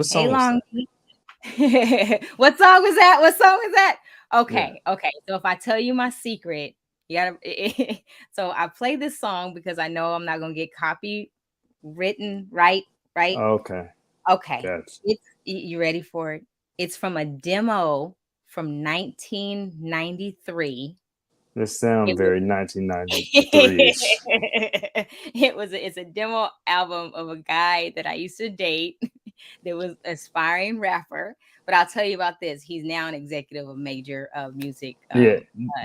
What Hey, song was Long that? Beach. What song was that? What song was that? Yeah. Okay. So if I tell you my secret, you gotta. So I play this song because I know I'm not gonna get copy written right. Right. Okay. Okay. Gotcha. You ready for it? It's from a demo from 1993. This sound It was very 1993-ish. it's a demo album of a guy that I used to date that was aspiring rapper. But I'll tell you about this. He's now an executive of major music. Yeah,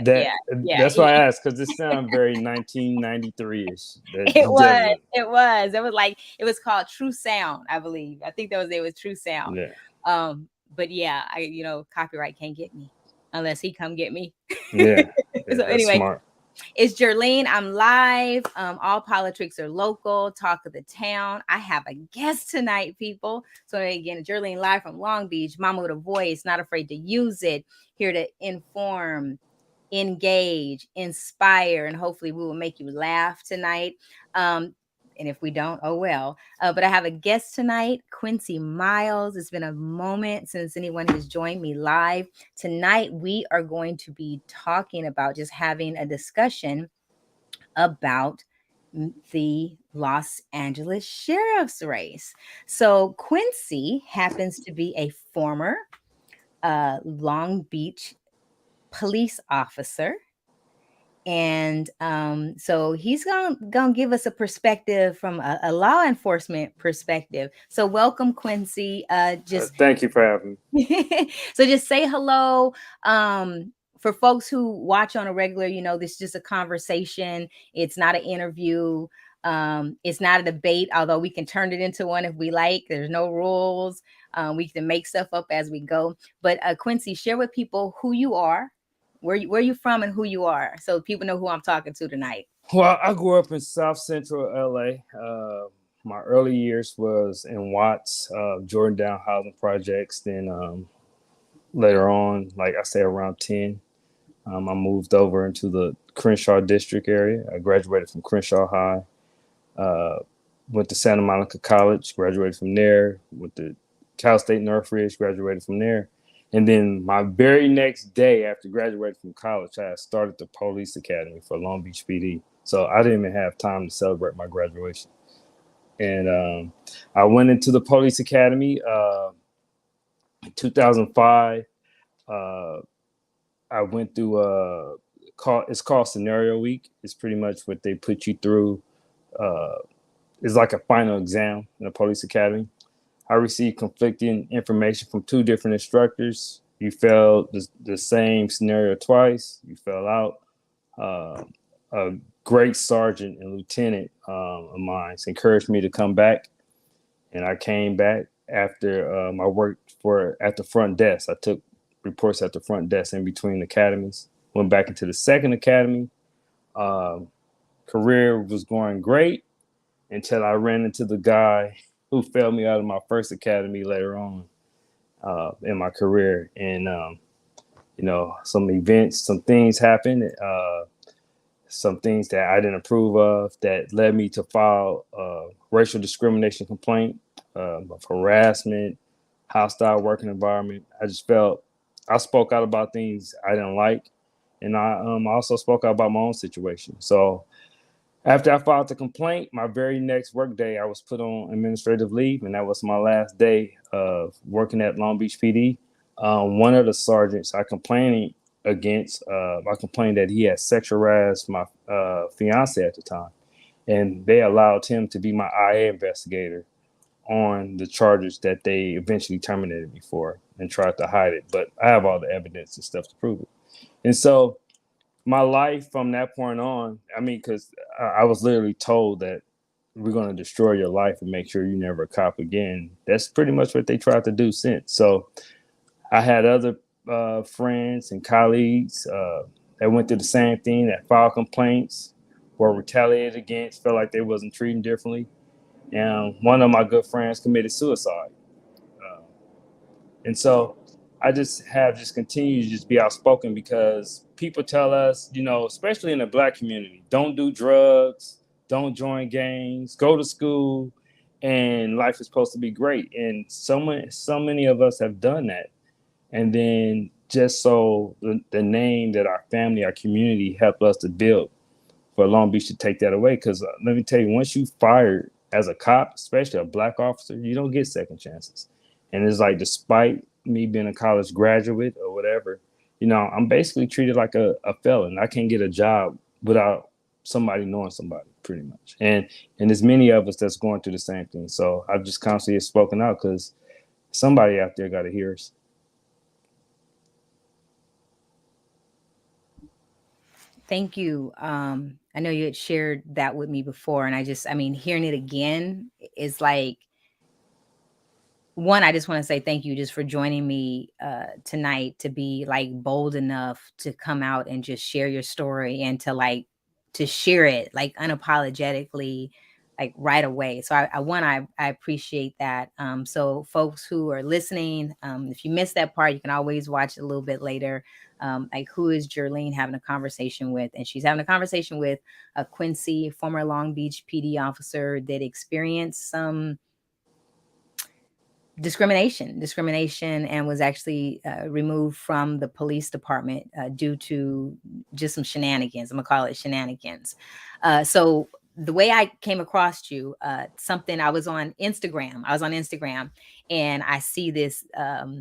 that Yeah, yeah. that's why I asked because this sound very 1993-ish. That It was. gentleman. It was. It was like it was called True Sound, I believe. I think that was it was True Sound. Yeah, But yeah, copyright can't get me unless he come get me. yeah, yeah. So That's anyway, smart. it's Jerlene. I'm live. All politics are local. Talk of the town. I have a guest tonight, people. So again, Jerlene live from Long Beach. Mama with a voice, not afraid to use it. Here to inform, engage, inspire, and hopefully we will make you laugh tonight. And if we don't, oh well. But I have a guest tonight, Quincy Miles. It's been a moment since anyone has joined me live. Tonight, we are going to be talking about just having a discussion about the Los Angeles sheriff's race. So, Quincy happens to be a former Long Beach police officer, and so he's gonna give us a perspective from a law enforcement perspective. So welcome, Quincy. Just Thank you for having me. so just say hello. For folks who watch on a regular, this is just a conversation. It's not an interview. It's not a debate, although we can turn it into one if we like. There's no rules. We can make stuff up as we go. But Quincy, share with people who you are, where you from, and who you are, so people know who I'm talking to tonight. Well, I grew up in South Central LA. My early years was in Watts, Jordan Down housing projects. Then later on, like I say, around 10, I moved over into the Crenshaw district area. I graduated from Crenshaw High. Went to Santa Monica College, graduated from there. Went to Cal State Northridge, graduated from there. And then my very next day after graduating from college, I started the police academy for Long Beach PD. So I didn't even have time to celebrate my graduation. And I went into the police academy in 2005. Uh, I went through it's called Scenario Week. It's pretty much what they put you through. It's like a final exam in the police academy. I received conflicting information from two different instructors. You failed the same scenario twice. You fell out. A great sergeant and lieutenant of mine encouraged me to come back, and I came back after my work at the front desk. I took reports at the front desk in between academies. Went back into the second academy. Career was going great until I ran into the guy who failed me out of my first academy later on in my career. And, some events, some things happened, some things that I didn't approve of that led me to file a racial discrimination complaint of harassment, hostile working environment. I just felt I spoke out about things I didn't like. And I also spoke out about my own situation. So after I filed the complaint, my very next work day, I was put on administrative leave, and that was my last day of working at Long Beach PD. One of the sergeants I complained against, I complained that he had sexual harassed my fiance at the time, and they allowed him to be my IA investigator on the charges that they eventually terminated me for and tried to hide it. But I have all the evidence and stuff to prove it. And so my life from that point on, I mean, because I was literally told that we're going to destroy your life and make sure you never cop again. That's pretty much what they tried to do since. So I had other friends and colleagues that went through the same thing, that filed complaints, were retaliated against, felt like they wasn't treated differently. And one of my good friends committed suicide. Uh, and so I just continue to just be outspoken because people tell us, especially in the Black community, don't do drugs, don't join gangs, go to school. and life is supposed to be great. And so many of us have done that. And then just so the name that our family, our community helped us to build, for Long Beach to take that away. Because let me tell you, once you fired as a cop, especially a black officer, you don't get second chances. And it's like, despite me being a college graduate or whatever, I'm basically treated like a felon. I can't get a job without somebody knowing somebody, pretty much. And there's many of us that's going through the same thing. So I've just constantly spoken out because somebody out there got to hear us. Thank you. I know you had shared that with me before, and I mean, hearing it again is like, one, I just want to say thank you just for joining me tonight, to be like bold enough to come out and just share your story, and to share it like unapologetically, like right away. So I appreciate that. So folks who are listening, if you missed that part, you can always watch it a little bit later. Like, who is Jerlene having a conversation with? And she's having a conversation with a Quincy, former Long Beach PD officer that experienced some discrimination, and was actually removed from the police department due to just some shenanigans. I'm gonna call it shenanigans. So the way I came across you, something, I was on Instagram, and I see this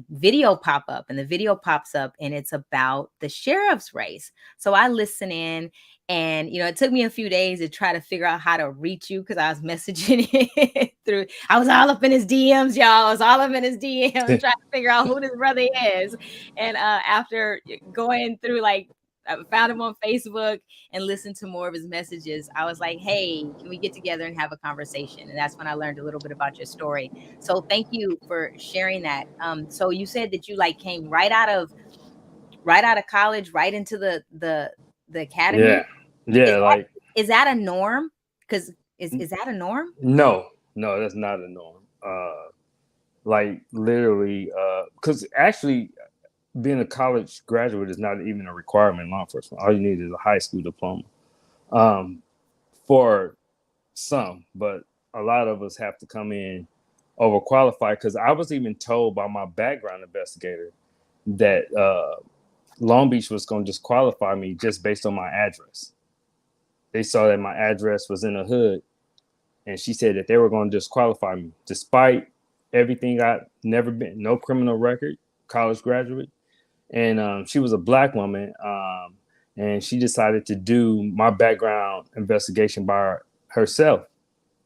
video pop up, and the video pops up, and it's about the sheriff's race. So I listen in, and it took me a few days to try to figure out how to reach you, because I was messaging it through. I was all up in his DMs, y'all. I was all up in his DMs trying to figure out who this brother is. And after going through, like, I found him on Facebook and listened to more of his messages, I was like, hey, can we get together and have a conversation? And that's when I learned a little bit about your story. So thank you for sharing that. So you said that you like came right out of college, right into the academy. Yeah. Yeah. Is that Like, is that a norm? Because is that a norm? no, no, that's not a norm. Like, literally, because actually, being a college graduate is not even a requirement in law enforcement. All you need is a high school diploma, um, for some, but a lot of us have to come in overqualified. Because I was even told by my background investigator that Long Beach was going to disqualify me just based on my address. They saw that my address was in a hood, and she said that they were going to disqualify me despite everything. I never been, no criminal record, college graduate, and she was a black woman, and she decided to do my background investigation by herself,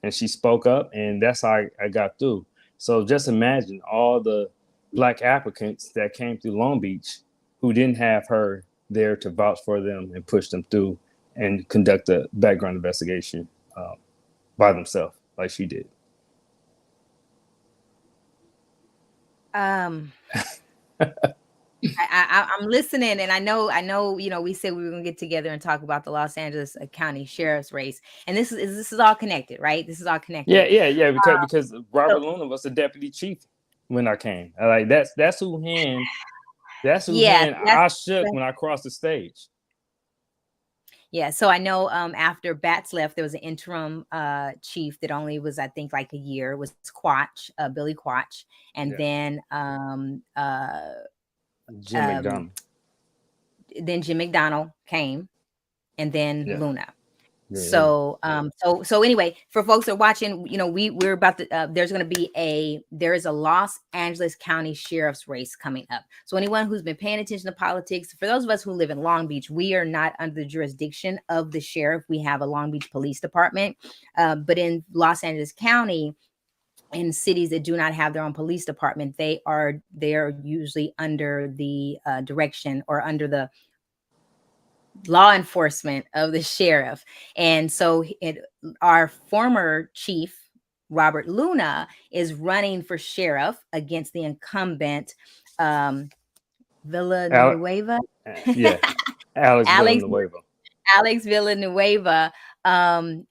and she spoke up, and that's how I got through. So just imagine all the black applicants that came through Long Beach who didn't have her there to vouch for them and push them through and conduct a background investigation by themselves, like she did. Um, I'm listening, and I know, we said we were gonna get together and talk about the Los Angeles County Sheriff's race, and this is all connected, right? This is all Yeah, connected. yeah, yeah. Because So, Robert Luna was the deputy chief when I came. Like, that's who yeah, hand that's I shook when I crossed the stage. yeah. So I know after Bats left, there was an interim chief that only was, I think, like a year. It was Quatch, Billy Quatch, and Yeah, Jim um, McDonald. then Jim McDonald came, and then Yeah, Luna. yeah, yeah. So anyway, for folks that are watching, we're about to, there is a Los Angeles County Sheriff's race coming up. So anyone who's been paying attention to politics, for those of us who live in Long Beach, we are not under the jurisdiction of the sheriff. We have a Long Beach Police Department, but in Los Angeles County, in cities that do not have their own police department, they are usually under the direction, or under the law enforcement of the sheriff. And so our former chief, Robert Luna, is running for sheriff against the incumbent, um, Al- Villanueva, yeah, Alex Alex Villanueva. Alex Villanueva. And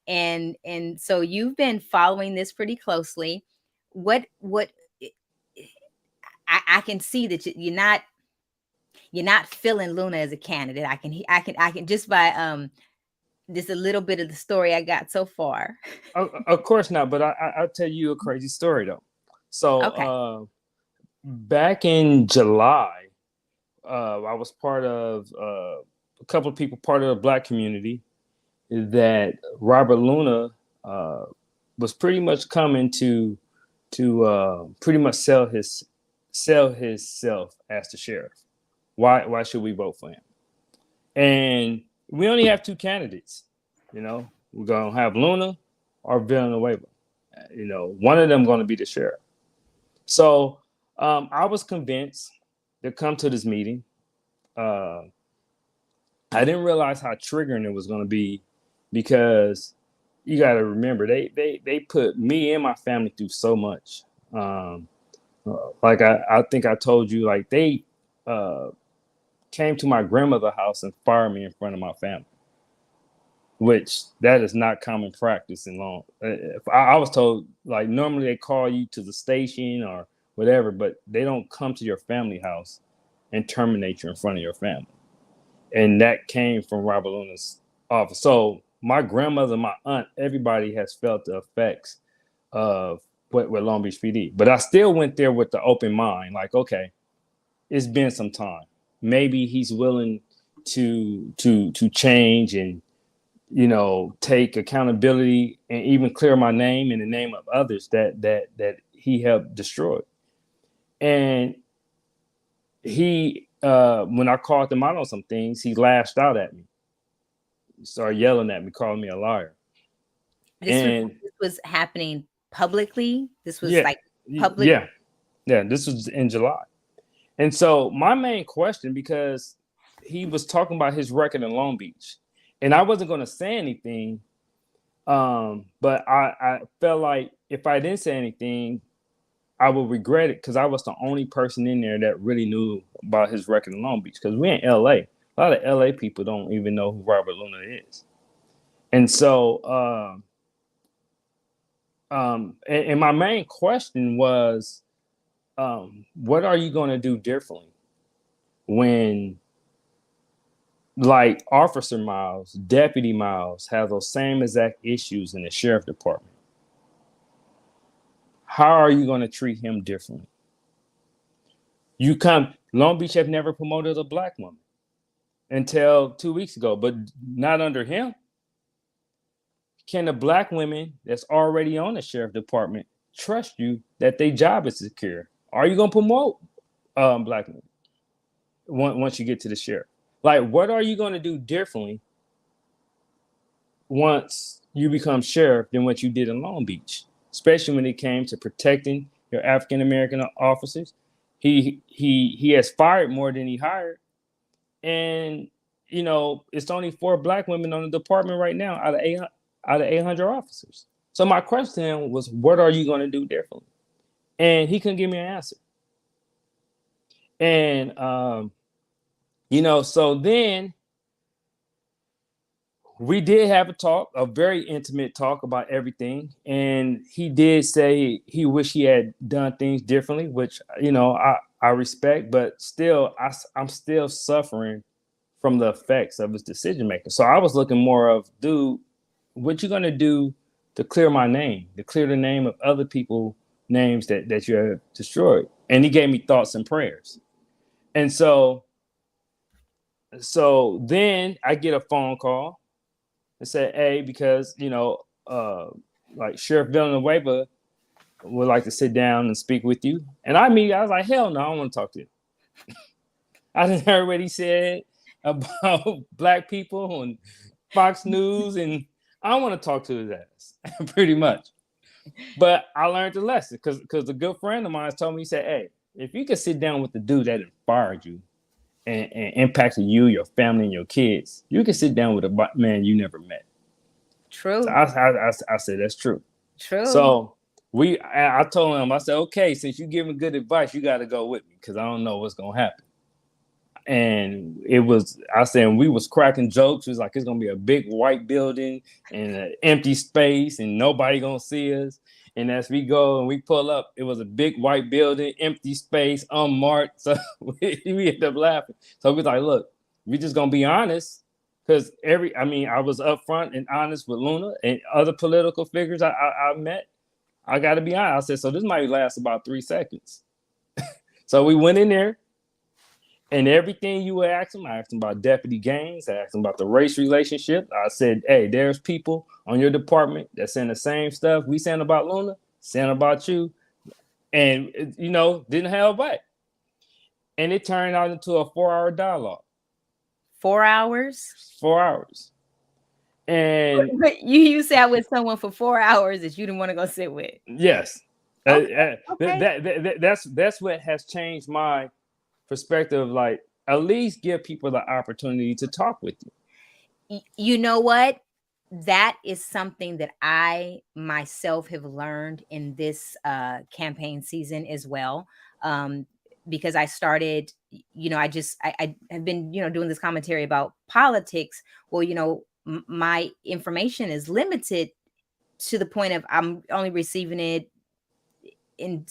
so you've been following this pretty closely. What I can see that you're not feeling Luna as a candidate. I can just by Just a little bit of the story I got so far. Of course not, but I'll tell you a crazy story though. So Okay. back in July, I was part of a couple of people part of the Black community that Robert Luna was pretty much coming to pretty much sell himself as the sheriff. Why should we vote for him? And we only have two candidates. You know, we're gonna have Luna or Villanueva. You know, one of them going to be the sheriff. So I was convinced to come to this meeting. Uh, I didn't realize how triggering it was going to be because you got to remember they put me and my family through so much. Like I think I told you, like they came to my grandmother's house and fired me in front of my family, which that is not common practice in law. I was told like normally they call you to the station or whatever, but they don't come to your family house and terminate you in front of your family. And that came from Robert Luna's office. So my grandmother, my aunt, everybody has felt the effects of what with Long Beach PD. But I still went there with the open mind, like, okay, it's been some time. Maybe he's willing to change and take accountability and even clear my name in the name of others that he helped destroy. And he when I called him out on some things, he lashed out at me. He started yelling at me, calling me a liar. This was happening publicly. This was Yeah, like public. yeah. This was in July. And so my main question, because he was talking about his record in Long Beach, and I wasn't going to say anything, but I felt like if I didn't say anything, I would regret it because I was the only person in there that really knew about his record in Long Beach. Because we're in LA. A lot of LA people don't even know who Robert Luna is. And so, and my main question was, what are you going to do differently when, like, Officer Miles, Deputy Miles have those same exact issues in the sheriff department? How are you going to treat him differently? Long Beach have never promoted a Black woman until 2 weeks ago, but not under him. Can the Black women that's already on the sheriff department trust you that their job is secure? Are you going to promote Black women once you get to the sheriff? Like, what are you going to do differently once you become sheriff than what you did in Long Beach? Especially when it came to protecting your African American officers. He has fired more than he hired. And, it's only 4 Black women on the department right now out of 800 officers. So my question was, what are you going to do differently? And he couldn't give me an answer. And, so then we did have a very intimate talk about everything. And he did say he wished he had done things differently, which, I respect, but still, I'm still suffering from the effects of his decision making. So I was looking more of, dude, what you going to do to clear my name, to clear the name of other people's names that you have destroyed? And he gave me thoughts and prayers. And so then I get a phone call and said, hey, because, like Sheriff Villanueva would like to sit down and speak with you. And I was like, hell no, I don't want to talk to him. I didn't hear what he said about Black people on Fox News, and I don't want to talk to his ass, pretty much. But I learned the lesson because a good friend of mine told me, he said, hey, if you could sit down with the dude that inspired you and impacted you, your family, and your kids, you can sit down with a man you never met. True. So I said, that's true. True. So I told him, I said, okay, since you giving good advice, you got to go with me because I don't know what's going to happen. And I said, we was cracking jokes. It was like, it's going to be a big white building and an empty space and nobody going to see us. And as we go and we pull up, it was a big white building, empty space, unmarked. So we ended up laughing. So we was like, look, we just going to be honest because I was upfront and honest with Luna and other political figures I met. I got to be honest. I said, so this might last about 3 seconds. So we went in there, and everything you would ask them, I asked them about Deputy Gaines. I asked them about the race relationship. I said, hey, there's people on your department that saying the same stuff we saying about Luna, saying about you. And, didn't have back. And it turned out into a 4-hour dialogue. 4 hours? 4 hours. And you sat with someone for 4 hours that you didn't want to go sit with. Yes. Okay. That's what has changed my perspective. Like, at least give people the opportunity to talk with you. You know what? That is something that I myself have learned in this campaign season as well. Because I started, I have been, doing this commentary about politics. Well, my information is limited to the point of I'm only receiving it in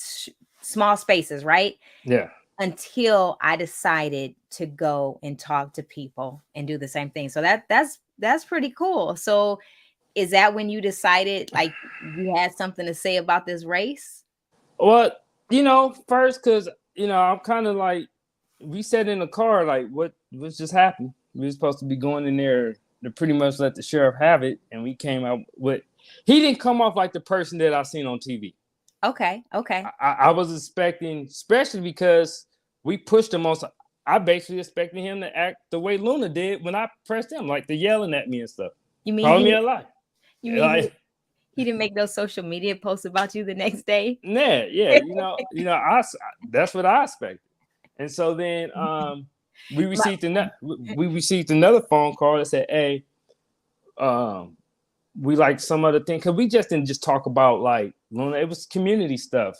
small spaces, right? Yeah. Until I decided to go and talk to people and do the same thing. So that's pretty cool. So is that when you decided like you had something to say about this race? Well, first, because, I'm kind of like, we sat in the car, like, what just happened? We were supposed to be going in there to pretty much let the sheriff have it. And we came out with, he didn't come off like the person that I seen on TV. Okay. I was expecting, especially because we pushed him on. I basically expected him to act the way Luna did when I pressed him, like the yelling at me and stuff. You mean calling me a lie? You mean like, he didn't make those social media posts about you the next day? Yeah. That's what I expected. And so then we received another phone call that said, hey, we like some other thing, because we just didn't just talk about like Luna. It was community stuff.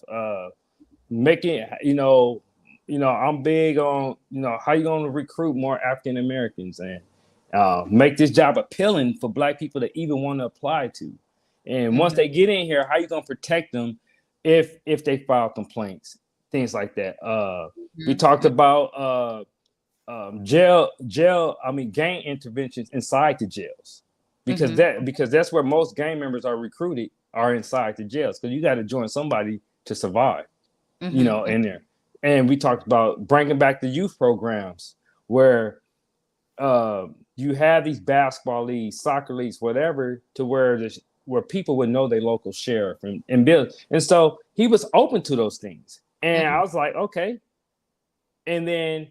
Making, I'm big on, how you going to recruit more African Americans and make this job appealing for Black people to even want to apply to. And once they get in here, how you going to protect them if they file complaints, things like that. We talked about gang interventions inside the jails. Because that's where most gang members are recruited, are inside the jails, because you got to join somebody to survive, in there. And we talked about bringing back the youth programs where you have these basketball leagues, soccer leagues, whatever, to where people would know their local sheriff and build. And so he was open to those things. And I was like, okay. And then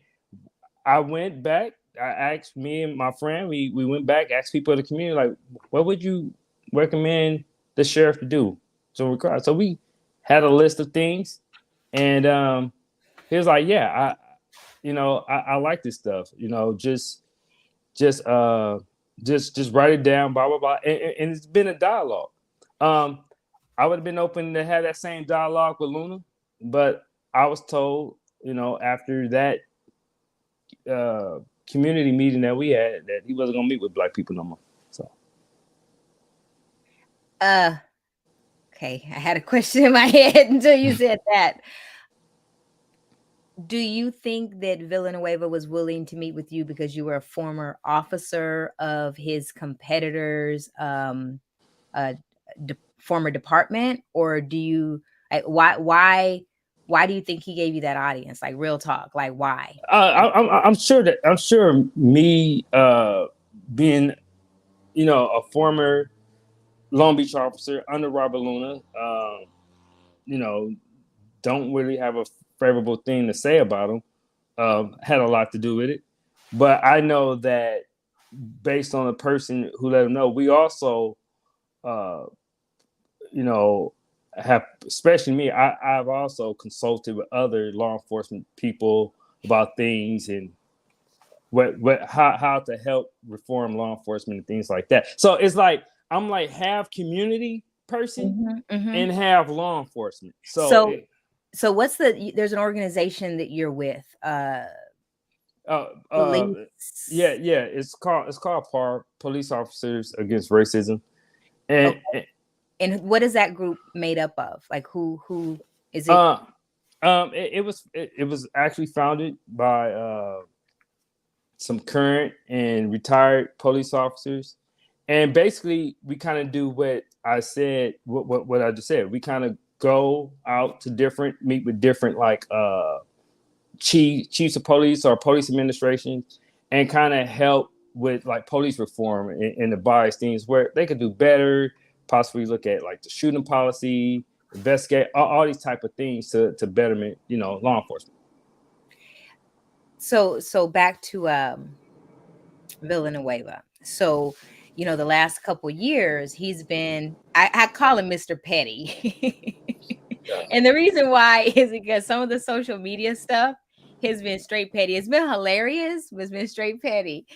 I went back. I asked, me and my friend, we went back, asked people in the community, like, what would you recommend the sheriff to do? So we had a list of things, and he was like, yeah, I like this stuff, just write it down, blah, blah, blah. And it's been a dialogue. I would have been open to have that same dialogue with Luna, but I was told, after that, community meeting that we had, that he wasn't gonna meet with Black people no more. So okay, I had a question in my head until you said that. Do you think that Villanueva was willing to meet with you because you were a former officer of his competitors' former department, or do you why do you think he gave you that audience? Like, real talk, like, why? I'm sure me being, a former Long Beach officer under Robert Luna, don't really have a favorable thing to say about him. Had a lot to do with it. But I know that based on the person who let him know, we also, have, especially me, I've also consulted with other law enforcement people about things and how to help reform law enforcement and things like that. So it's like I'm like half community person and half law enforcement. So what's there's an organization that you're with? It's called PAR, Police Officers Against Racism. And and what is that group made up of? Like, who is it? It was actually founded by some current and retired police officers. And basically, we kind of do what I said, what I just said. We kind of go out to meet with different like chiefs of police or police administrations, and kind of help with like police reform and the bias things where they could do better. Possibly look at like the shooting policy, investigate all these type of things to betterment, law enforcement. So back to Villanueva. So, the last couple years, he's been, I call him Mr. Petty. And the reason why is because some of the social media stuff has been straight petty. It's been hilarious, but it's been straight petty.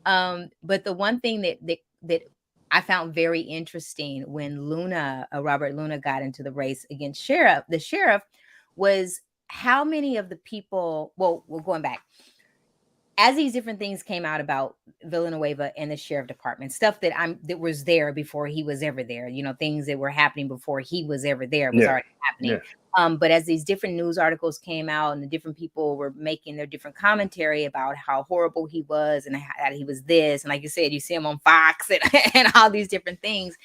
But the one thing that I found very interesting when Robert Luna got into the race against the sheriff, was how many of the people, well, we're going back, as these different things came out about Villanueva and the sheriff department, stuff that was there before he was ever there, things that were happening before he was ever there was already happening. Yeah. But as these different news articles came out and the different people were making their different commentary about how horrible he was and how he was this, and like you said, you see him on Fox and all these different things.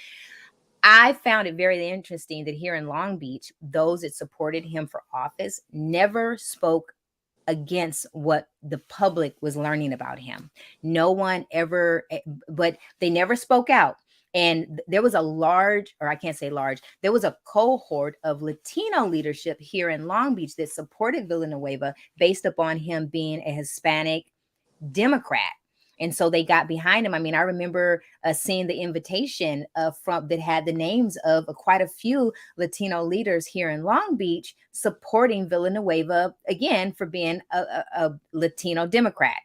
I found it very interesting that here in Long Beach, those that supported him for office never spoke against what the public was learning about him. No one ever, but they never spoke out. And there was a there was a cohort of Latino leadership here in Long Beach that supported Villanueva based upon him being a Hispanic Democrat. And so they got behind him. I mean, I remember seeing the invitation that had the names of quite a few Latino leaders here in Long Beach supporting Villanueva, again, for being a Latino Democrat.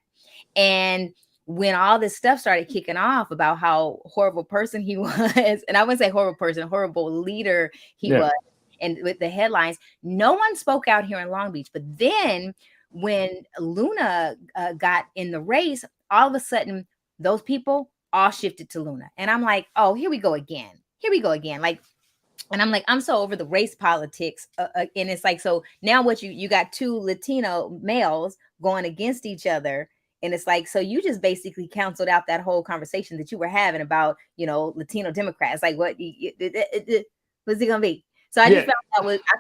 And when all this stuff started kicking off about how horrible person he was, and I wouldn't say horrible person, horrible leader he was, and with the headlines, no one spoke out here in Long Beach. But then when Luna got in the race, all of a sudden, those people all shifted to Luna. And I'm like, oh, here we go again. Like, and I'm like, I'm so over the race politics. And it's like, so now what you got two Latino males going against each other. And it's like, so you just basically canceled out that whole conversation that you were having about, Latino Democrats. Like, what's it going to be? So I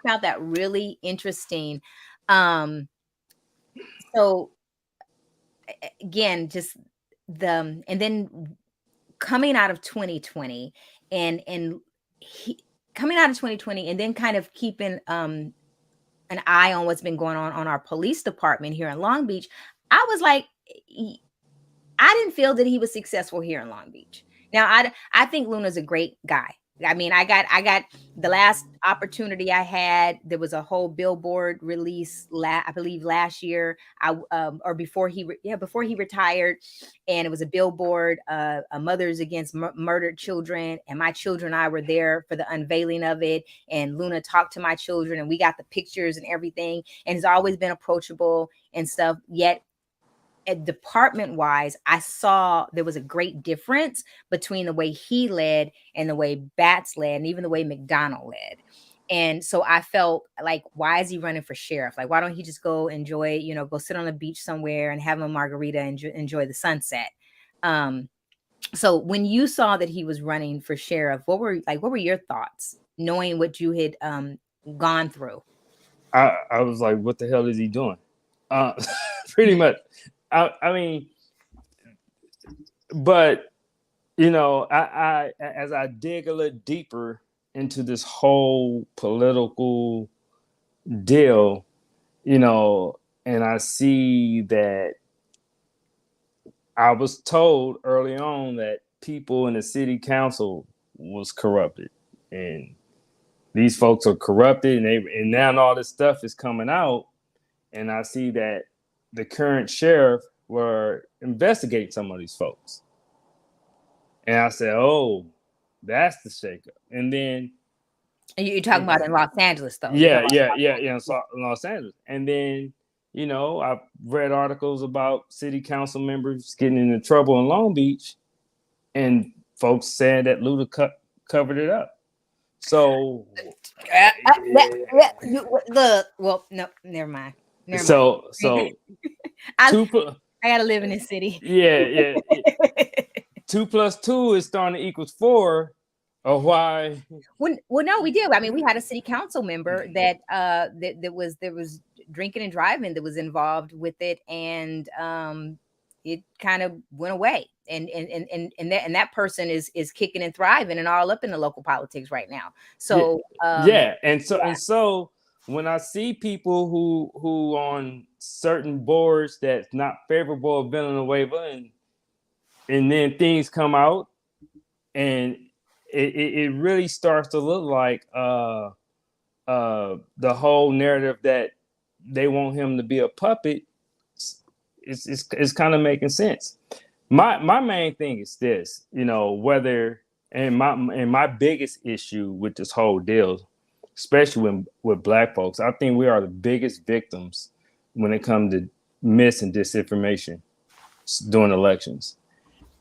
found that really interesting. So again, just and then coming out of 2020 and then kind of keeping an eye on what's been going on our police department here in Long Beach, I was like, I didn't feel that he was successful here in Long Beach. Now, I think Luna's a great guy. I mean, I got the last opportunity I had. There was a whole billboard release, I believe last year, or before he retired, and it was a billboard, Mothers Against Murdered Children, and my children and I were there for the unveiling of it. And Luna talked to my children, and we got the pictures and everything. And he's always been approachable and stuff. Yet, department wise, I saw there was a great difference between the way he led and the way Batts led, and even the way McDonald led. And so I felt like, why is he running for sheriff? Like, why don't he just go enjoy, go sit on the beach somewhere and have a margarita and enjoy the sunset? So when you saw that he was running for sheriff, what were your thoughts, knowing what you had gone through? I was like, what the hell is he doing? Pretty much. I mean, but I as I dig a little deeper into this whole political deal, and I see that I was told early on that people in the city council was corrupted, and these folks are corrupted, and now all this stuff is coming out, and I see that the current sheriff were investigating some of these folks. And I said, oh, that's the shakeup. And then you're talking about in Los Angeles, though. Yeah, in Los Angeles. And then, I've read articles about city council members getting into trouble in Long Beach, and folks saying that Luna covered it up. So, well, no, never mind. So I gotta live in this city. Yeah. 2 plus 2 is starting to equals 4. Or why? Well, no, we did. I mean, we had a city council member that was drinking and driving that was involved with it, and it kind of went away. And that person is kicking and thriving and all up in the local politics right now. Yeah, So yeah. And so yeah. and so when I see people who on certain boards that's not favorable of Villanueva, and then things come out, and it really starts to look like the whole narrative that they want him to be a puppet. It's kind of making sense. My main thing is this, whether and my biggest issue with this whole deal, especially with Black folks, I think we are the biggest victims when it comes to mis and disinformation during elections.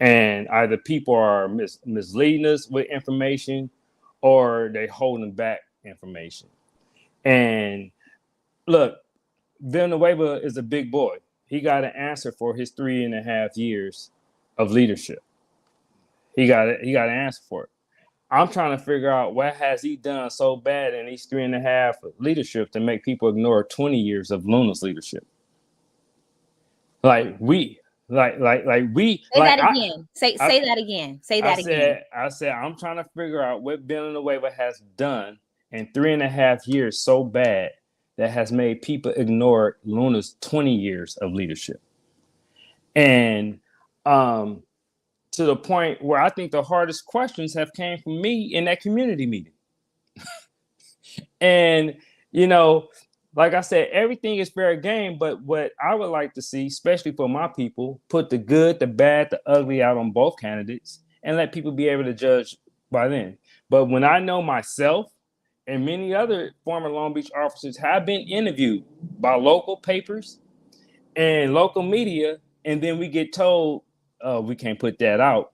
And either people are misleading us with information, or they holding back information. And look, Villanueva is a big boy. He got an answer for his 3.5 years of leadership. He got an answer for it. I'm trying to figure out what has he done so bad in these 3.5 leadership to make people ignore 20 years of Luna's leadership. Like we, like we, Say like that again. Say I, that again. Say that again. I said, I'm trying to figure out what Villanueva has done in 3.5 years so bad that has made people ignore Luna's 20 years of leadership. And to the point where I think the hardest questions have came from me in that community meeting. And, like I said, everything is fair game, but what I would like to see, especially for my people, put the good, the bad, the ugly out on both candidates and let people be able to judge by then. But when I know myself and many other former Long Beach officers have been interviewed by local papers and local media, and then we get told, oh, we can't put that out.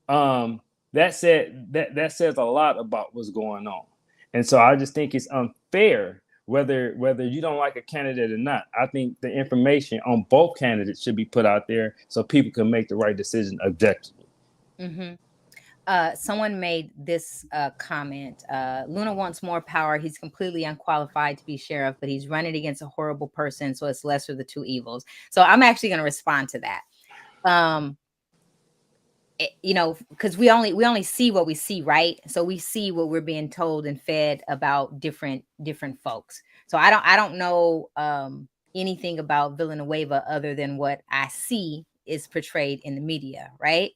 That says a lot about what's going on. And so I just think it's unfair whether you don't like a candidate or not. I think the information on both candidates should be put out there so people can make the right decision objectively. Mm-hmm. Someone made this comment. Luna wants more power. He's completely unqualified to be sheriff, but he's running against a horrible person, so it's lesser of the two evils. So I'm actually going to respond to that. Because we only see what we see, right? So we see what we're being told and fed about different folks. So I don't know anything about Villanueva other than what I see is portrayed in the media, right?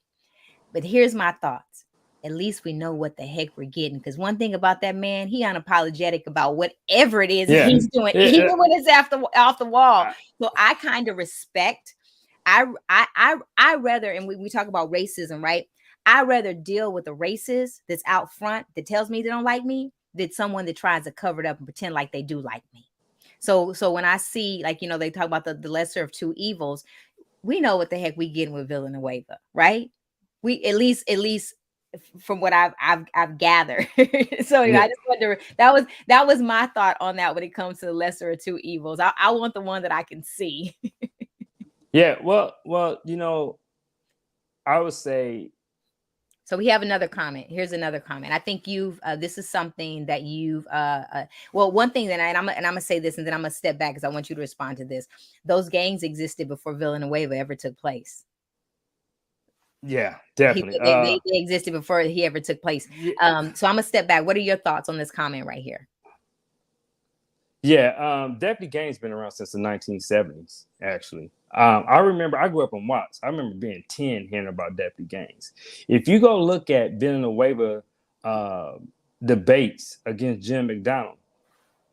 But here's my thoughts. At least we know what the heck we're getting. Because one thing about that man, he unapologetic about whatever it is he's doing, even when it's off the wall. So I kind of respect. I rather, and we talk about racism, right? I rather deal with a racist that's out front that tells me they don't like me than someone that tries to cover it up and pretend like they do like me. So when I see, like, they talk about the lesser of two evils, we know what the heck we getting with Villanueva, right? We at least from what I've gathered. So anyway, I just wonder, that was my thought on that when it comes to the lesser of two evils. I want the one that I can see. Yeah, well, I would say. So we have another comment. Here's another comment. I think this is something that well, one thing that I'm gonna say this, and then I'm gonna step back because I want you to respond to this. Those gangs existed before Villanueva ever took place. Yeah, definitely. They existed before he ever took place. So I'm gonna step back. What are your thoughts on this comment right here? Yeah, deputy gangs been around since the 1970s, actually. I remember I grew up in Watts. I remember being 10 hearing about deputy gangs. If you go look at Villanueva debates against Jim McDonald,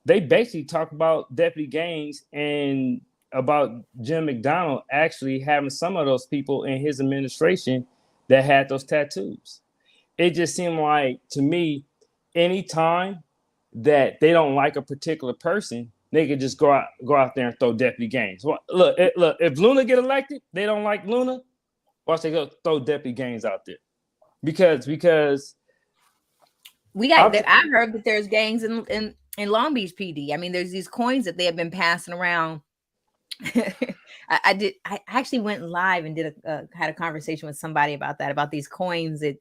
they basically talk about deputy gangs and about Jim McDonald actually having some of those people in his administration that had those tattoos. It just seemed like, to me, anytime that they don't like a particular person, they could just go out there and throw deputy gangs. Well, look, if Luna get elected, they don't like Luna, watch they go throw deputy gangs out there. Because we got I heard that there's gangs in Long Beach PD. I mean, there's these coins that they have been passing around I did. I actually went live and did had a conversation with somebody about that, about these coins that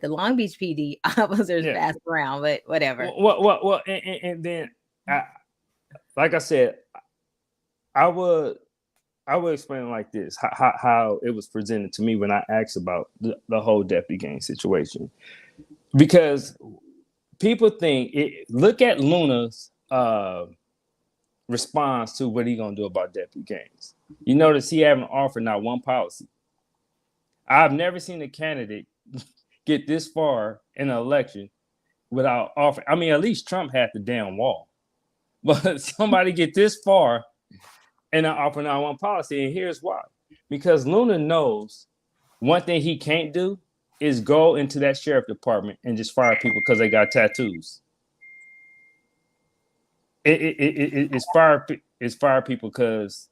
the Long Beach PD officers Yeah. passed around. But whatever. Well, and then I, like I said, I would I would explain it like this: how it was presented to me when I asked about the whole deputy gang situation, because people think look at Luna's response to what he gonna do about deputy gangs. You notice he haven't offered not one policy. I've never seen a candidate get this far in an election without offering. I mean, at least Trump had the damn wall, but somebody get this far and not offer not one policy. And here's why: because Luna knows one thing he can't do is go into that sheriff department and just fire people because they got tattoos. It's fire people because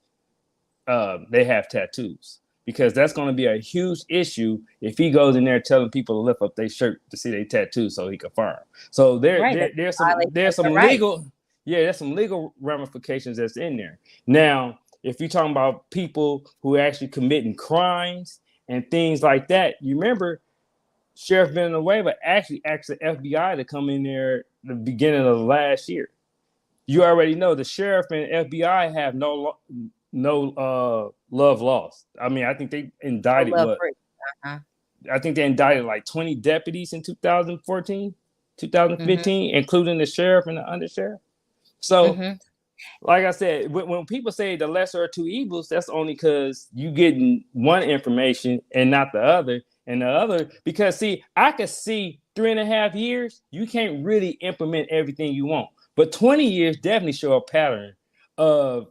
they have tattoos. Because that's going to be a huge issue if he goes in there telling people to lift up their shirt to see their tattoos so he can fire them. So there's some legal there's some legal ramifications that's in there. Now, if you're talking about people who are actually committing crimes and things like that, you remember Sheriff Villanueva actually asked the FBI to come in there the beginning of last year. You already know the sheriff and FBI have no love lost. I mean, I think they indicted I think they indicted like 20 deputies in 2014, 2015, including the sheriff and the undersheriff. So, like I said, when people say the lesser of two evils, that's only because you getting one information and not the other. And the other, because see, I could see 3.5 years, you can't really implement everything you want. But 20 years definitely show a pattern of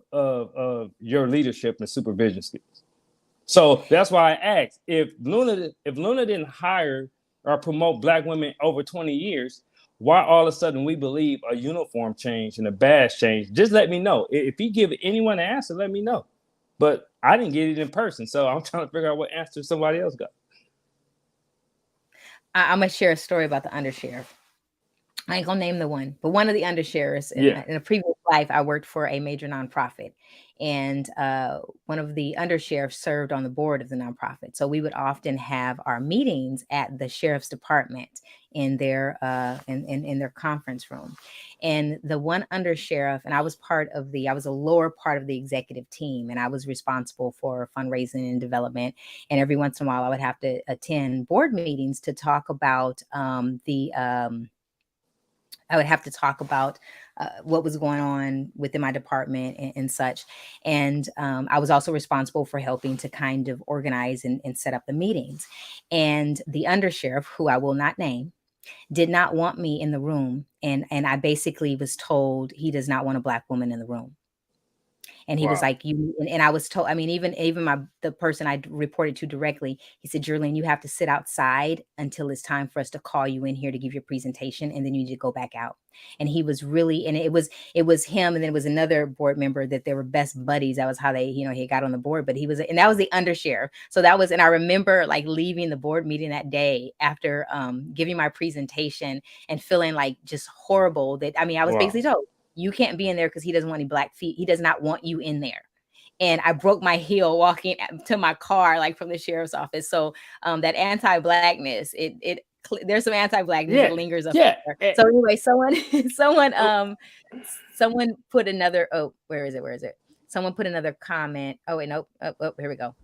your leadership and supervision skills. So that's why I asked if Luna didn't hire or promote Black women over 20 years, why all of a sudden we believe a uniform change and a badge change? Just let me know. If he give anyone an answer, let me know. But I didn't get it in person, so I'm trying to figure out what answer somebody else got. I'm gonna share a story about the undersheriff. I ain't gonna name the one, but one of the undersheriffs in a previous life, I worked for a major nonprofit, and one of the undersheriffs served on the board of the nonprofit. So we would often have our meetings at the sheriff's department in their in their conference room. And the one undersheriff, and I was a lower part of the executive team, and I was responsible for fundraising and development. And every once in a while, I would have to attend board meetings to talk about I would have to talk about what was going on within my department and such. And I was also responsible for helping to kind of organize and set up the meetings. And the undersheriff, who I will not name, did not want me in the room. And I basically was told he does not want a Black woman in the room. And he was like, and I was told, I mean, even the person I reported to directly, he said, Jerlene, you have to sit outside until it's time for us to call you in here to give your presentation. And then you need to go back out. And he was really, and it was him. And then it was another board member that they were best buddies. That was how they, he got on the board, but and that was the undersheriff. So that was, and I remember like leaving the board meeting that day after giving my presentation and feeling like just horrible that, I mean, I was basically told, you can't be in there because he doesn't want any Black feet. He does not want you in there. And I broke my heel walking to my car, like from the sheriff's office. So that anti-Blackness, there's some anti-Blackness that lingers up there. So anyway, someone put another, where is it? Someone put another comment. Oh, wait, nope. Oh, here we go.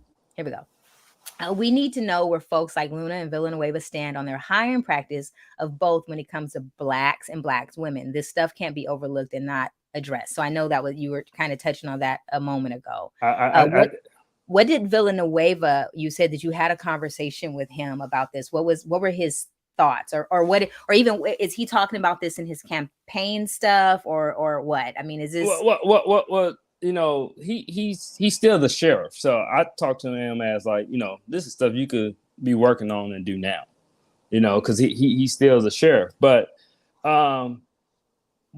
We need to know where folks like Luna and Villanueva stand on their hiring practice of both when it comes to Blacks and Black women. This stuff can't be overlooked and not addressed. So I know that you were kind of touching on that a moment ago. What did Villanueva, you said that you had a conversation with him about this. What were his thoughts or even is he talking about this in his campaign stuff or what? I mean, is this what he's still the sheriff. So I talked to him as like, this is stuff you could be working on and do now, because he still the sheriff. But the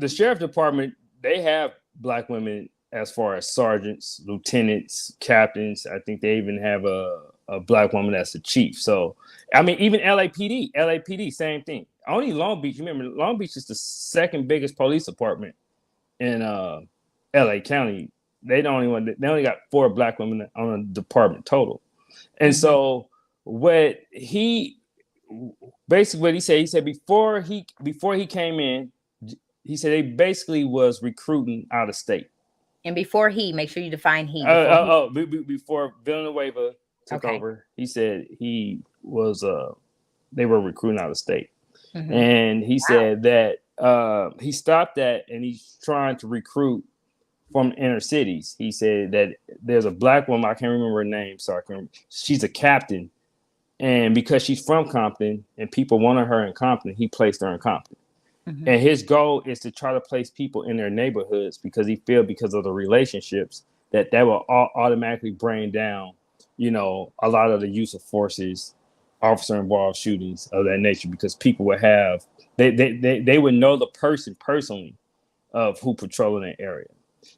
sheriff department, they have Black women as far as sergeants, lieutenants, captains. I think they even have a Black woman that's a chief. So, I mean, even LAPD, same thing. Only Long Beach, remember, Long Beach is the second biggest police department in LA County, they only got 4 black women on a department total. And so what he basically what he said before he came in, he said they basically was recruiting out of state. And before make sure you define Before Villanueva took Okay. over, he said he was they were recruiting out of state. Mhm. And he said that he stopped that and he's trying to recruit from inner cities. He said that there's a black woman, I can't remember her name, so she's a captain. And because she's from Compton and people wanted her in Compton, he placed her in Compton. And his goal is to try to place people in their neighborhoods because he feels because of the relationships that will automatically bring down, you know, a lot of the use of forces, officer involved shootings of that nature, because people would have they would know the person personally of who patrol in that area.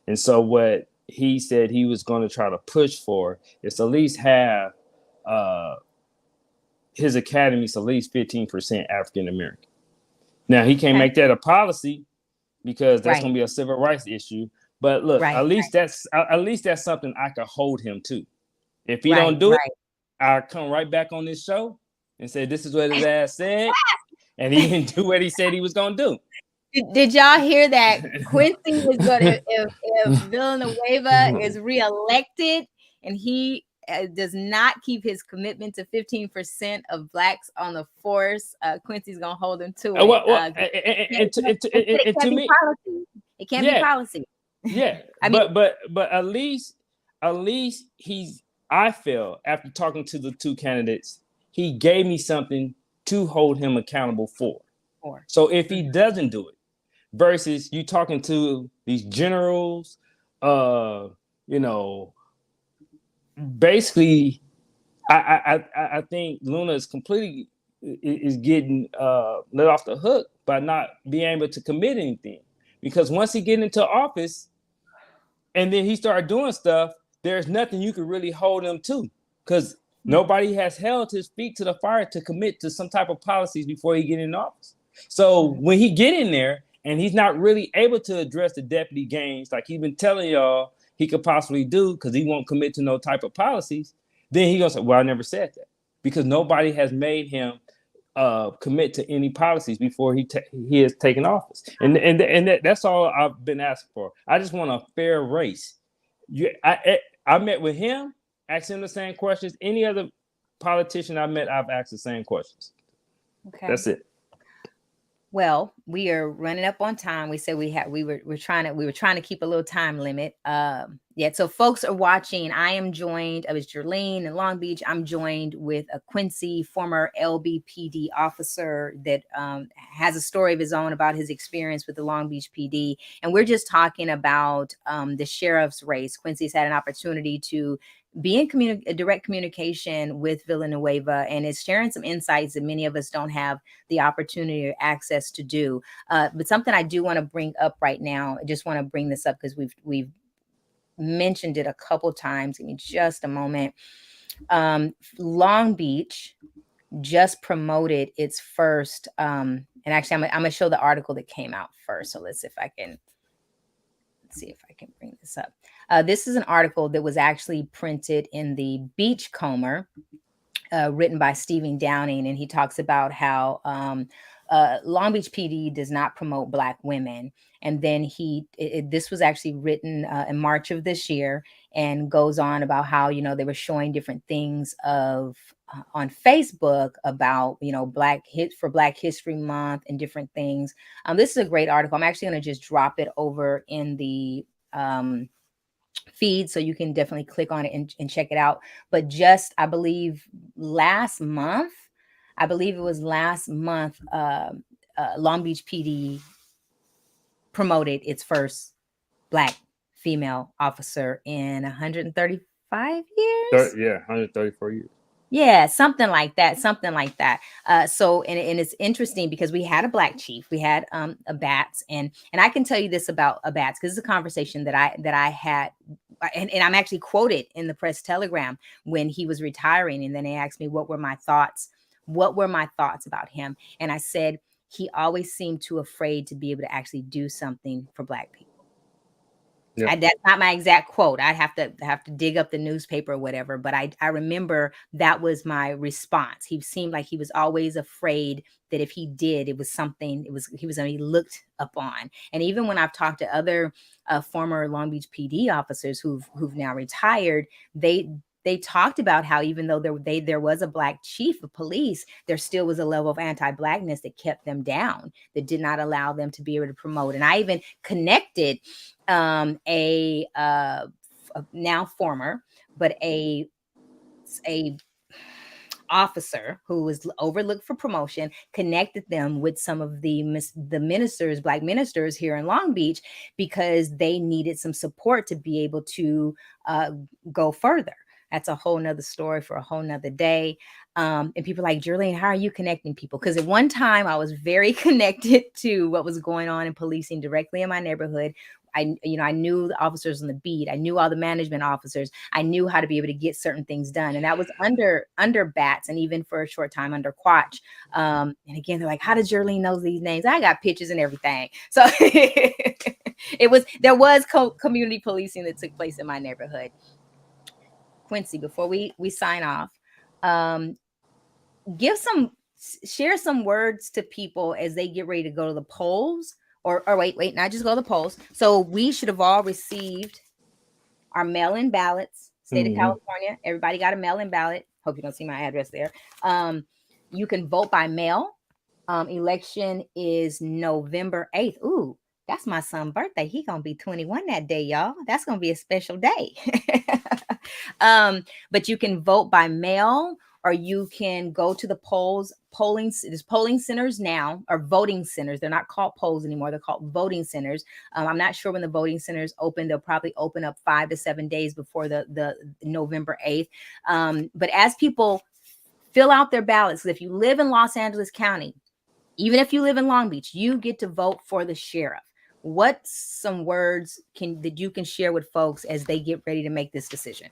And so what he said he was going to try to push for is to at least have his academies at least 15% African American. Now he can't make that a policy because that's going to be a civil rights issue. But look, at least that's something I could hold him to. If he don't do it, I'll come right back on this show and say this is what his ass said, and he didn't do what he said he was going to do. Did y'all hear that? Quincy is going to, if Villanueva is reelected and he does not keep his commitment to 15% of blacks on the force, Quincy's going to hold him to it. It can't be policy. Yeah. I mean, but at least I feel after talking to the 2 candidates, he gave me something to hold him accountable for. So if he doesn't do it, versus you talking to these generals, you know, basically, I think Luna is completely getting let off the hook by not being able to commit anything, because once he get into office and then he started doing stuff, there's nothing you can really hold him to, because nobody has held his feet to the fire to commit to some type of policies before he get in office. So when he get in there and he's not really able to address the deputy gains like he's been telling y'all he could possibly do because he won't commit to no type of policies, then he gonna say, well, I never said that, because nobody has made him commit to any policies before he has taken office. And that's all I've been asking for. I just want a fair race. I met with him, asked him the same questions. Any other politician I met, I've asked the same questions. Okay. That's it. Well, we are running up on time. We said we were trying to keep a little time limit. So folks are watching. I am joined. I was Jerlene in Long Beach. I'm joined with a Quincy, former LBPD officer that has a story of his own about his experience with the Long Beach PD. And we're just talking about the sheriff's race. Quincy's had an opportunity to be in direct communication with Villanueva and is sharing some insights that many of us don't have the opportunity or access to do. But something I do want to bring up right now, I just want to bring this up because we've mentioned it a couple times. Give me just a moment. Long Beach just promoted its first, and actually I'm gonna show the article that came out first. So let's see if I can bring this up. This is an article that was actually printed in the Beachcomber, written by Stephen Downing, and he talks about how Long Beach PD does not promote Black women. And then this was actually written in March of this year, and goes on about how, you know, they were showing different things on Facebook about, you know, Black History Month and different things. This is a great article. I'm actually going to just drop it over in the feed, so you can definitely click on it and check it out. But just, I believe last month, Long Beach PD promoted its first Black female officer in 135 years. 134 years. Yeah, something like that. So, and it's interesting because we had a Black chief, we had a Bats, and I can tell you this about a Bats, because it's a conversation that I had, and I'm actually quoted in the Press Telegram when he was retiring, and then they asked me what were my thoughts about him, and I said he always seemed too afraid to be able to actually do something for Black people. Yeah. That's not my exact quote. I'd have to dig up the newspaper or whatever. But I remember that was my response. He seemed like he was always afraid that if he did, it was something. He was going to be looked upon. And even when I've talked to other former Long Beach PD officers who've now retired, they talked about how even though there was a black chief of police, there still was a level of anti-blackness that kept them down, that did not allow them to be able to promote. And I even connected a now former, but a officer who was overlooked for promotion, connected them with some of the ministers, black ministers here in Long Beach, because they needed some support to be able to go further. That's a whole nother story for a whole nother day. And people are like, Jerlene, how are you connecting people? Because at one time I was very connected to what was going on in policing directly in my neighborhood. I knew the officers on the beat. I knew all the management officers. I knew how to be able to get certain things done. And that was under Bats, and even for a short time under Quatch. And again, they're like, how does Jerlene know these names? I got pictures and everything. So there was community policing that took place in my neighborhood. Quincy, before we sign off, share some words to people as they get ready to go to the polls. Or wait, not just go to the polls. So we should have all received our mail-in ballots. State of California, everybody got a mail-in ballot. Hope you don't see my address there. You can vote by mail. Election is November 8th. Ooh, that's my son's birthday. He gonna be 21 that day, y'all. That's gonna be a special day. But you can vote by mail, or you can go to the polls. There's polling centers now, or voting centers. They're not called polls anymore. They're called voting centers. I'm not sure when the voting centers open. They'll probably open up 5 to 7 days before the November 8th. But as people fill out their ballots, if you live in Los Angeles County, even if you live in Long Beach, you get to vote for the sheriff. What's some words that you can share with folks as they get ready to make this decision?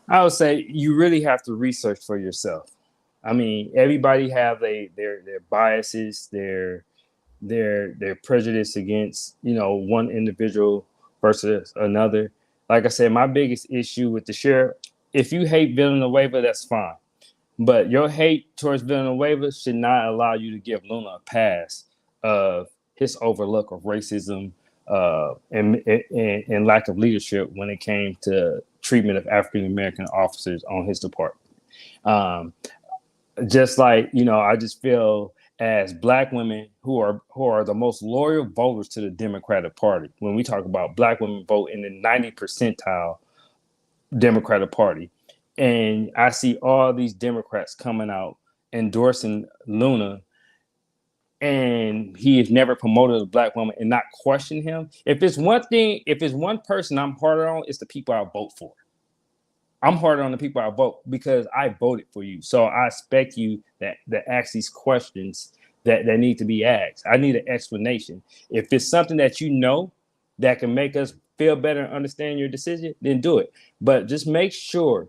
I would say you really have to research for yourself. I mean, everybody have their biases, their prejudice against, one individual versus another. Like I said, my biggest issue with the sheriff, if you hate Villanueva, that's fine. But your hate towards Villanueva should not allow you to give Luna a pass of his overlook of racism and lack of leadership when it came to treatment of African American officers on his department. Just like, I just feel as Black women who are the most loyal voters to the Democratic Party, when we talk about Black women vote in the 90th percentile Democratic Party, and I see all these Democrats coming out endorsing Luna, and he has never promoted a Black woman and not question him. If it's one person I'm harder on, it's the people I vote for. I'm harder on the people I vote because I voted for you. So I expect you that ask these questions that need to be asked. I need an explanation. If it's something that that can make us feel better and understand your decision, then do it. But just make sure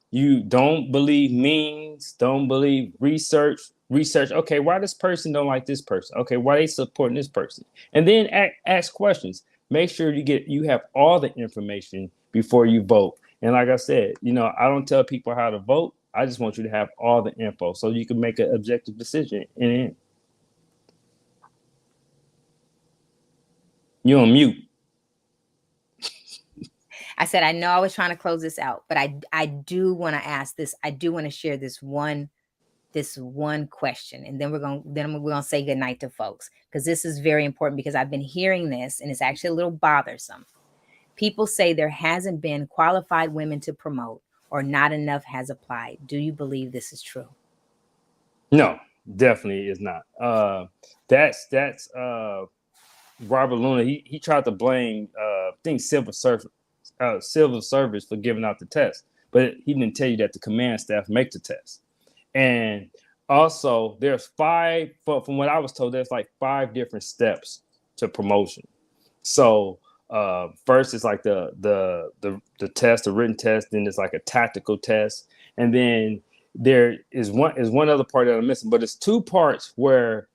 you don't believe memes, don't believe research. Okay, why this person don't like this person? Okay, why they supporting this person? And then ask questions. Make sure you have all the information before you vote. And like I said, I don't tell people how to vote. I just want you to have all the info so you can make an objective decision. And you're on mute. I said, I know I was trying to close this out, but I do want to ask this. I do want to share this one question, and then we're gonna say goodnight to folks, because this is very important, because I've been hearing this and it's actually a little bothersome. People say there hasn't been qualified women to promote, or not enough has applied. Do you believe this is true? No, definitely is not. That's Robert Luna. He tried to blame civil service for giving out the test, but he didn't tell you that the command staff make the test. And also, there's from what I was told, there's like 5 different steps to promotion. So first it's like the test, the written test, then there's like a tactical test, and then there is one other part that I'm missing, but it's 2 parts where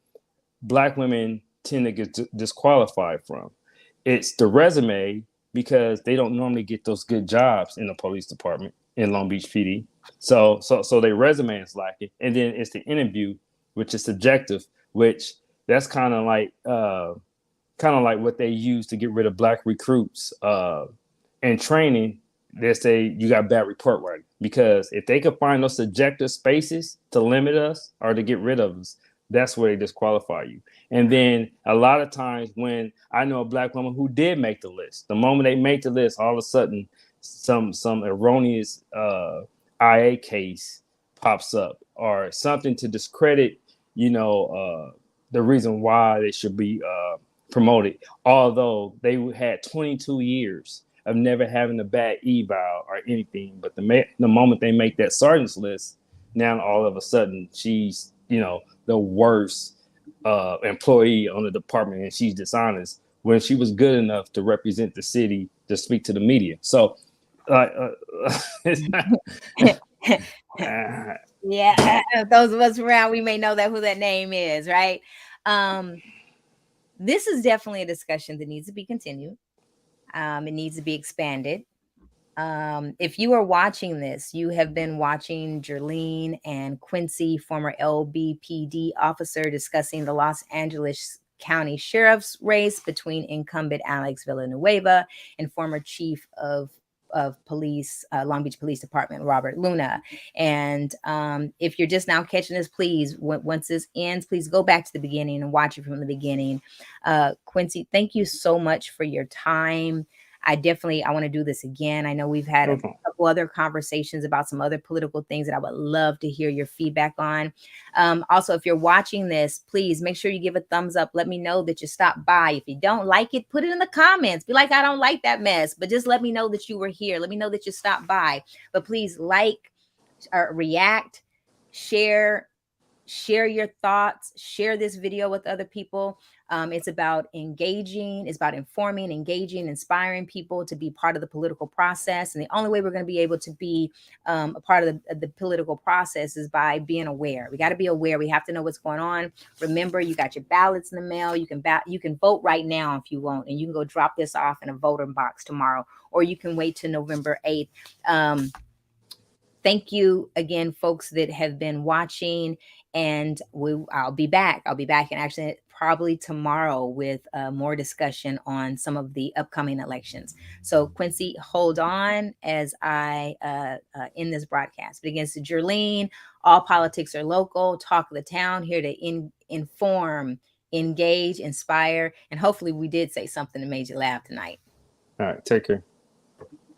Black women tend to get disqualified from. It's the resume, because they don't normally get those good jobs in the police department in Long Beach PD. So their resume is lacking, and then it's the interview, which is subjective, which that's kind of like what they use to get rid of black recruits in training. They say you got bad report writing, because if they could find those subjective spaces to limit us or to get rid of us, that's where they disqualify you. And then a lot of times, when I know a black woman who did make the list, the moment they make the list, all of a sudden some erroneous IA case pops up or something to discredit, the reason why they should be promoted, although they had 22 years of never having a bad eval or anything. But the moment they make that sergeant's list, now all of a sudden she's, the worst employee on the department, and she's dishonest when she was good enough to represent the city, to speak to the media. So, it's not, Yeah, those of us around, we may know that who that name is, right? This is definitely a discussion that needs to be continued. It needs to be expanded. If you are watching this, you have been watching Jerlene and Quincy, former LBPD officer, discussing the Los Angeles County Sheriff's race between incumbent Alex Villanueva and former chief of police, Long Beach Police Department, Robert Luna. And if you're just now catching this, please, once this ends, please go back to the beginning and watch it from the beginning. Quincy, thank you so much for your time. I want to do this again. I know we've had a couple other conversations about some other political things that I would love to hear your feedback on. Also, if you're watching this, please make sure you give a thumbs up. Let me know that you stopped by. If you don't like it, put it in the comments. Be like, I don't like that mess, but just let me know that you were here. Let me know that you stopped by. But please like, or react, share your thoughts, share this video with other people. It's about engaging, it's about informing, engaging, inspiring people to be part of the political process. And the only way we're going to be able to be a part of the political process is by being aware. We got to be aware. We have to know what's going on. Remember, you got your ballots in the mail. You can vote right now if you want, and you can go drop this off in a voter box tomorrow, or you can wait till November 8th. Thank you again, folks that have been watching, and I'll be back. I'll be back, and actually probably tomorrow with more discussion on some of the upcoming elections. So Quincy, hold on as I end this broadcast. But against Jerlene, all politics are local. Talk of the town, here to inform, engage, inspire, and hopefully we did say something that made you laugh tonight. All right, take care.